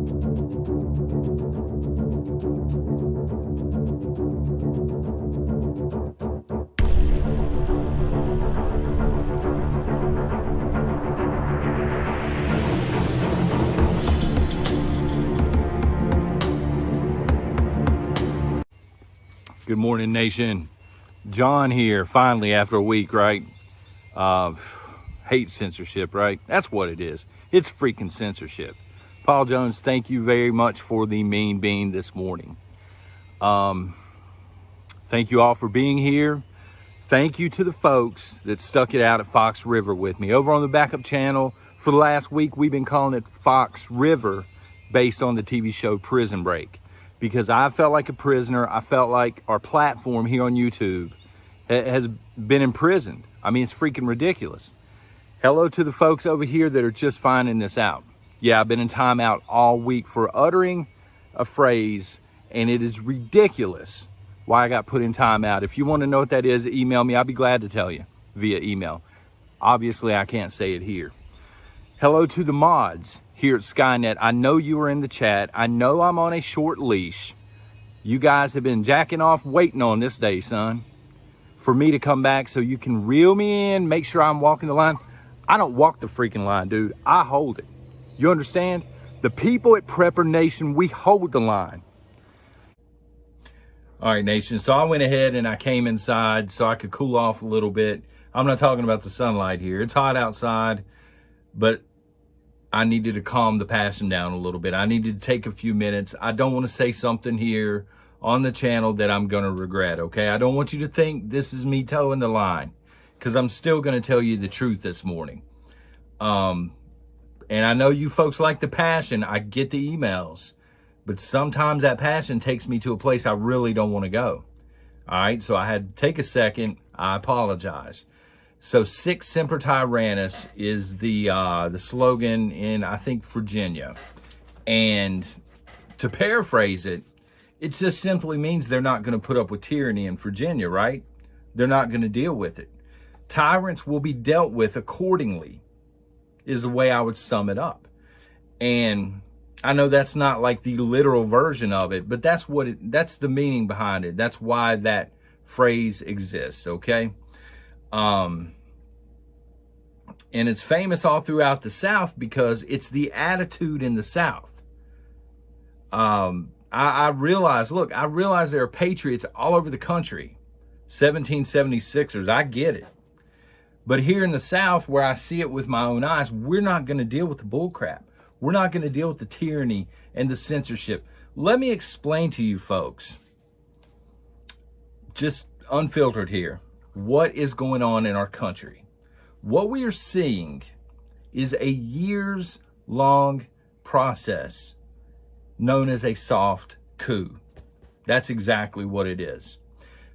Good morning, nation. John here, finally, after a week, right? Hate censorship, right? That's what it is. It's freaking censorship. Paul Jones, thank you very much for the mean bean this morning. Thank you all for being here. Thank you to the folks that stuck it out at Fox River with me. Over on the backup channel, for the last week, we've been calling it Fox River based on the TV show Prison Break. Because I felt like a prisoner. I felt like our platform here on YouTube has been imprisoned. I mean, it's freaking ridiculous. Hello to the folks over here that are just finding this out. Yeah, I've been in timeout all week for uttering a phrase, and it is ridiculous why I got put in timeout. If you want to know what that is, email me. I'll be glad to tell you via email. Obviously, I can't say it here. Hello to the mods here at Skynet. I know you are in the chat. I know I'm on a short leash. You guys have been jacking off waiting on this day, son, for me to come back so you can reel me in, make sure I'm walking the line. I don't walk the freaking line, dude. I hold it. You understand? The people at Prepper Nation, we hold the line. All right, Nation. So I went ahead and I came inside so I could cool off a little bit. I'm not talking about the sunlight here. It's hot outside, but I needed to calm the passion down a little bit. I needed to take a few minutes. I don't want to say something here on the channel that I'm going to regret, okay? I don't want you to think this is me towing the line, because I'm still going to tell you the truth this morning. And I know you folks like the passion. I get the emails. But sometimes that passion takes me to a place I really don't want to go. All right? So I had to take a second. I apologize. So Sic Semper Tyrannis is the slogan in, I think, Virginia. And to paraphrase it, it just simply means they're not going to put up with tyranny in Virginia, right? They're not going to deal with it. Tyrants will be dealt with accordingly, is the way I would sum it up. And I know that's not like the literal version of it, but that's that's the meaning behind it. That's why that phrase exists, okay? And it's famous all throughout the South because it's the attitude in the South. I realize there are patriots all over the country, 1776ers, I get it. But here in the South, where I see it with my own eyes, we're not going to deal with the bullcrap. We're not going to deal with the tyranny and the censorship. Let me explain to you folks, just unfiltered here, what is going on in our country. What we are seeing is a years-long process known as a soft coup. That's exactly what it is.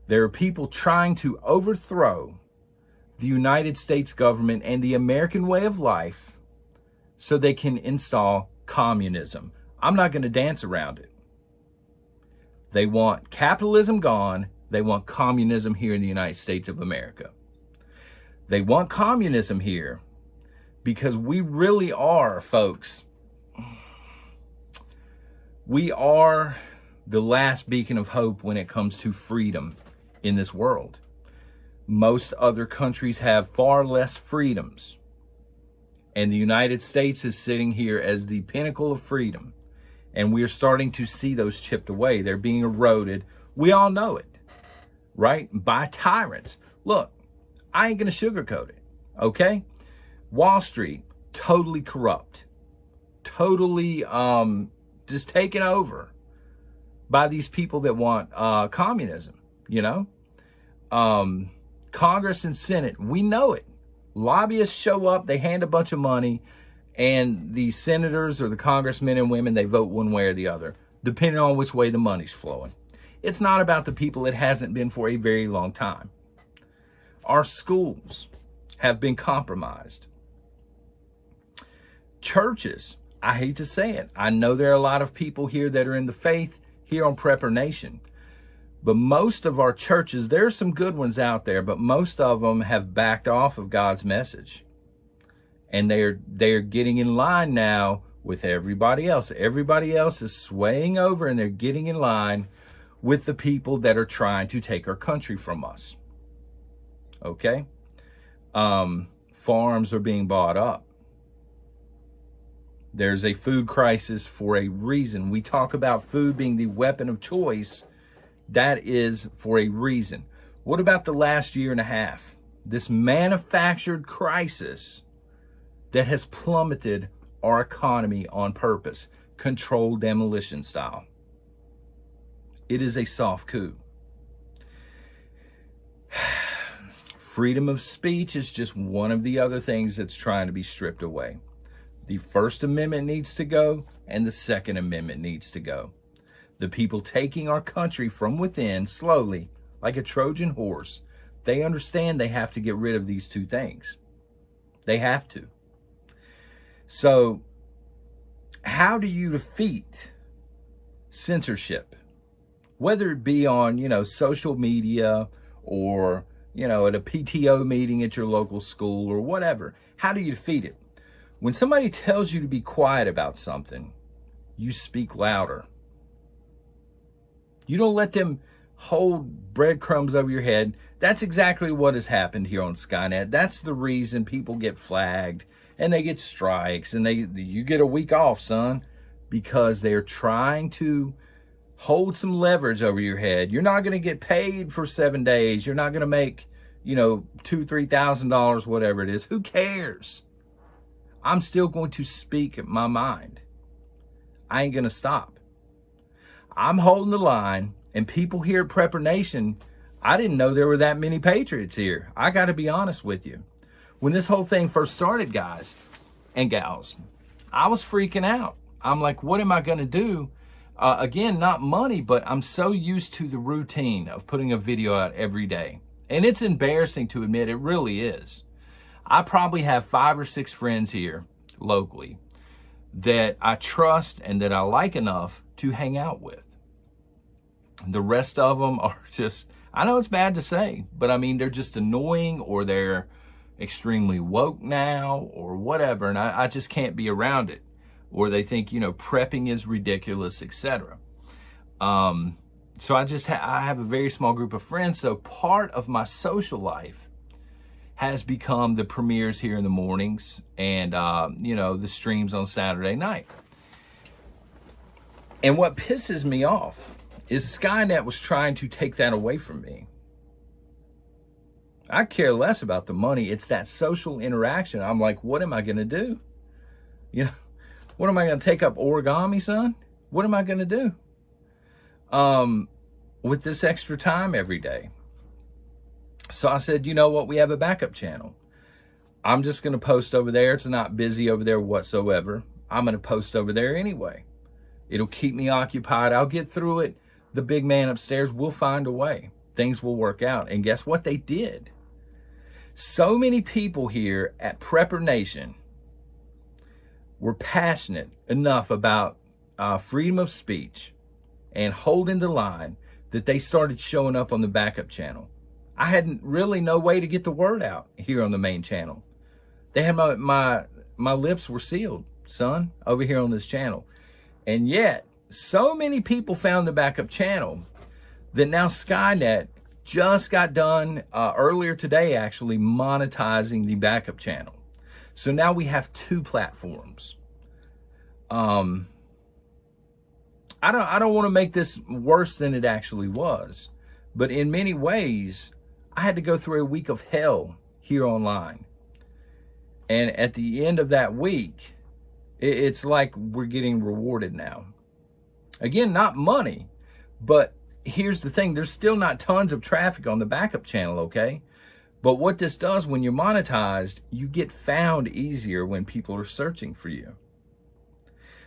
There are people trying to overthrow the United States government and the American way of life so they can install communism. I'm not going to dance around it. They want capitalism gone. They want communism here in the United States of America. They want communism here because we really are, folks, we are the last beacon of hope when it comes to freedom in this world. Most other countries have far less freedoms. And the United States is sitting here as the pinnacle of freedom. And we are starting to see those chipped away. They're being eroded. We all know it, right? By tyrants. Look, I ain't going to sugarcoat it, okay? Wall Street, totally corrupt. Totally just taken over by these people that want communism, you know? Congress and Senate, we know it. Lobbyists show up, they hand a bunch of money, and the senators or the congressmen and women, they vote one way or the other, depending on which way the money's flowing. It's not about the people. It hasn't been for a very long time. Our schools have been compromised. Churches, I hate to say it. I know there are a lot of people here that are in the faith here on Prepper Nation. But most of our churches, there are some good ones out there, but most of them have backed off of God's message. And they're getting in line now with everybody else. Everybody else is swaying over and they're getting in line with the people that are trying to take our country from us. Okay? Farms are being bought up. There's a food crisis for a reason. We talk about food being the weapon of choice. That is for a reason. What about the last year and a half? This manufactured crisis that has plummeted our economy on purpose, controlled demolition style. It is a soft coup. Freedom of speech is just one of the other things that's trying to be stripped away. The First Amendment needs to go, and the Second Amendment needs to go. The people taking our country from within slowly, like a Trojan horse, they understand they have to get rid of these two things. They have to. So, how do you defeat censorship? Whether it be on, social media or, at a PTO meeting at your local school or whatever. How do you defeat it? When somebody tells you to be quiet about something, you speak louder. You don't let them hold breadcrumbs over your head. That's exactly what has happened here on Skynet. That's the reason people get flagged and they get strikes and you get a week off, son, because they're trying to hold some leverage over your head. You're not going to get paid for 7 days. You're not going to make, $2,000-$3,000, whatever it is. Who cares? I'm still going to speak my mind. I ain't going to stop. I'm holding the line, and people here at Prepper Nation, I didn't know there were that many patriots here. I got to be honest with you. When this whole thing first started, guys and gals, I was freaking out. I'm like, what am I going to do? Again, not money, but I'm so used to the routine of putting a video out every day. And it's embarrassing to admit, it really is. I probably have 5 or 6 friends here locally that I trust and that I like enough to hang out with. The rest of them are just, I know it's bad to say, but I mean, they're just annoying or they're extremely woke now or whatever. And I just can't be around it. Or they think, prepping is ridiculous, etc. So I have a very small group of friends. So part of my social life has become the premieres here in the mornings and, the streams on Saturday night. And what pisses me off is Skynet was trying to take that away from me. I care less about the money. It's that social interaction. I'm like, what am I going to do? What am I going to take up origami, son? What am I going to do with this extra time every day? So I said, you know what? We have a backup channel. I'm just going to post over there. It's not busy over there whatsoever. I'm going to post over there anyway. It'll keep me occupied. I'll get through it. The big man upstairs will find a way. Things will work out. And guess what? They did. So many people here at Prepper Nation were passionate enough about freedom of speech and holding the line that they started showing up on the backup channel. I had really no way to get the word out here on the main channel. They had my lips were sealed, son, over here on this channel. And yet, so many people found the backup channel that now Skynet just got done earlier today, actually monetizing the backup channel. So now we have 2 platforms. I don't want to make this worse than it actually was, but in many ways, I had to go through a week of hell here online. And at the end of that week, it's like we're getting rewarded now. Again, not money, but here's the thing. There's still not tons of traffic on the backup channel, okay? But what this does when you're monetized, you get found easier when people are searching for you.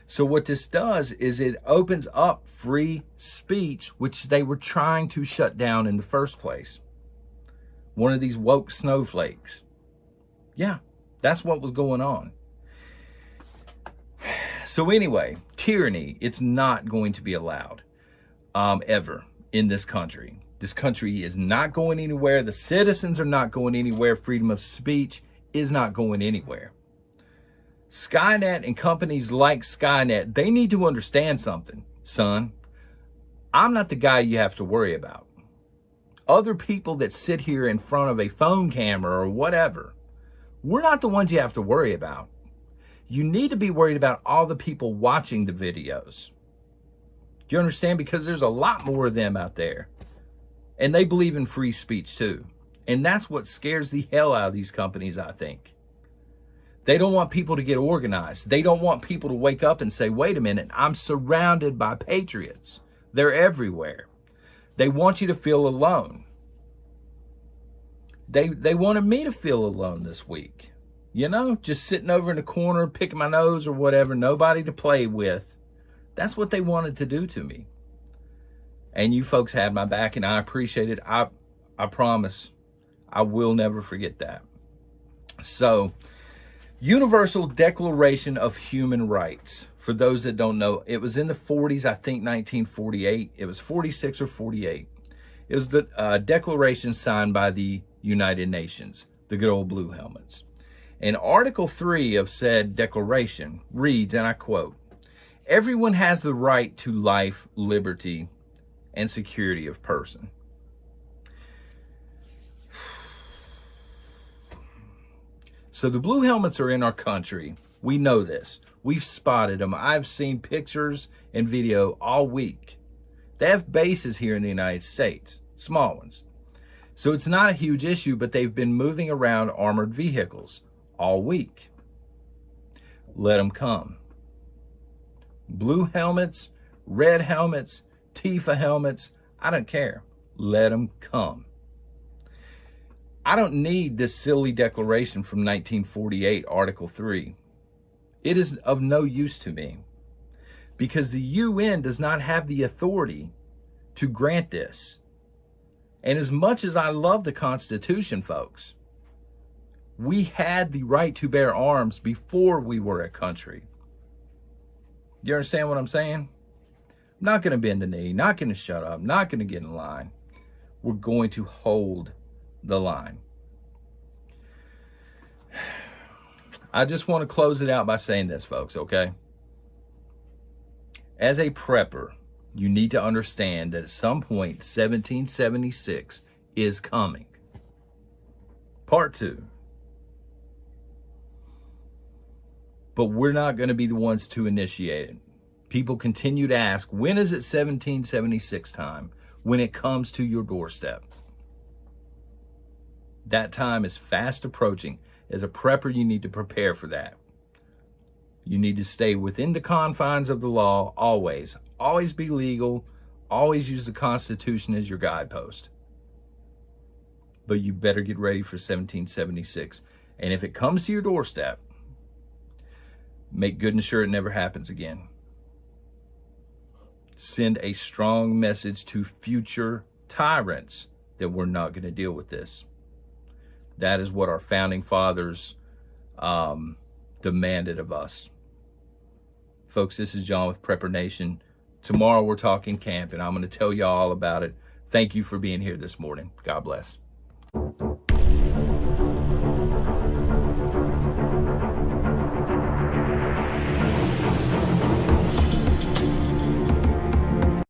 So what this does is it opens up free speech, which they were trying to shut down in the first place. One of these woke snowflakes. Yeah, that's what was going on. So anyway, tyranny, it's not going to be allowed ever in this country. This country is not going anywhere. The citizens are not going anywhere. Freedom of speech is not going anywhere. Skynet and companies like Skynet, they need to understand something, son. I'm not the guy you have to worry about. Other people that sit here in front of a phone camera or whatever, we're not the ones you have to worry about. You need to be worried about all the people watching the videos. Do you understand? Because there's a lot more of them out there. And they believe in free speech too. And that's what scares the hell out of these companies, I think. They don't want people to get organized. They don't want people to wake up and say, wait a minute, I'm surrounded by patriots. They're everywhere. They want you to feel alone. They wanted me to feel alone this week. You know, just sitting over in the corner, picking my nose or whatever, nobody to play with. That's what they wanted to do to me. And you folks had my back, and I appreciate it. I promise I will never forget that. So, Universal Declaration of Human Rights. For those that don't know, it was in the 40s, I think 1948. It was 46 or 48. It was the declaration signed by the United Nations, the good old blue helmets. And Article 3 of said declaration reads, and I quote, "Everyone has the right to life, liberty, and security of person." So the blue helmets are in our country. We know this. We've spotted them. I've seen pictures and video all week. They have bases here in the United States, small ones. So it's not a huge issue, but they've been moving around armored vehicles all week. Let them come. Blue helmets, red helmets, Tifa helmets, I don't care. Let them come. I don't need this silly declaration from 1948, Article 3. It is of no use to me because the UN does not have the authority to grant this. And as much as I love the Constitution, folks, we had the right to bear arms before we were a country. You understand what I'm saying? I'm not going to bend the knee, not going to shut up, not going to get in line. We're going to hold the line. I just want to close it out by saying this, folks, okay? As a prepper, you need to understand that at some point, 1776 is coming. Part 2. But we're not going to be the ones to initiate it. People continue to ask, when is it 1776 time? When it comes to your doorstep. That time is fast approaching. As a prepper, you need to prepare for that. You need to stay within the confines of the law, always. Always be legal. Always use the Constitution as your guidepost. But you better get ready for 1776. And if it comes to your doorstep, make good and sure it never happens again. Send a strong message to future tyrants that we're not going to deal with this. That is what our founding fathers demanded of us. Folks, this is John with Prepper Nation. Tomorrow we're talking camp, and I'm going to tell you all about it. Thank you for being here this morning. God bless.